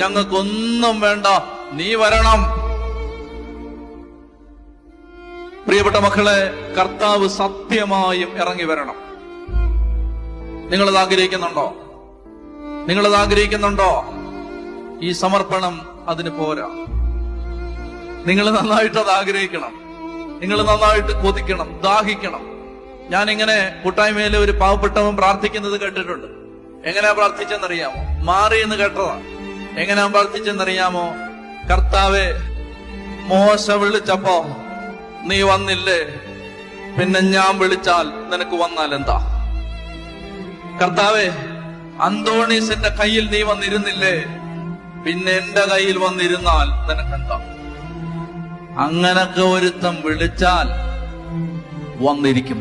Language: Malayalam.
ഞങ്ങൾക്കൊന്നും വേണ്ട, നീ വരണം. പ്രിയപ്പെട്ട മക്കളെ, കർത്താവ് സത്യമായും ഇറങ്ങി വരണം. നിങ്ങളത് ആഗ്രഹിക്കുന്നുണ്ടോ? നിങ്ങളത് ആഗ്രഹിക്കുന്നുണ്ടോ? ഈ സമർപ്പണം അതിന് പോരാ. നിങ്ങൾ നന്നായിട്ട് അത് ആഗ്രഹിക്കണം. നിങ്ങൾ നന്നായിട്ട് കൊതിക്കണം, ദാഹിക്കണം. ഞാനിങ്ങനെ കൂട്ടായ്മയിലെ ഒരു പാവപ്പെട്ടവൻ പ്രാർത്ഥിക്കുന്നത് കേട്ടിട്ടുണ്ട്. എങ്ങനെയാ പ്രാർത്ഥിച്ചെന്നറിയാമോ? മാറി എന്ന് കേട്ടതാ. എങ്ങനെയാ പ്രാർത്ഥിച്ചെന്നറിയാമോ? കർത്താവെ, മോശ വിളിച്ചപ്പോ നീ വന്നില്ലേ, പിന്നെ ഞാൻ വിളിച്ചാൽ നിനക്ക് വന്നാൽ എന്താ? കർത്താവെ, അന്തോണീസിന്റെ കയ്യിൽ നീ വന്നിരുന്നില്ലേ, പിന്നെ എന്റെ കയ്യിൽ വന്നിരുന്നാൽ നിനക്കെന്താ? അങ്ങനൊക്കെ ഒരുത്തം വിളിച്ചാൽ വന്നിരിക്കും.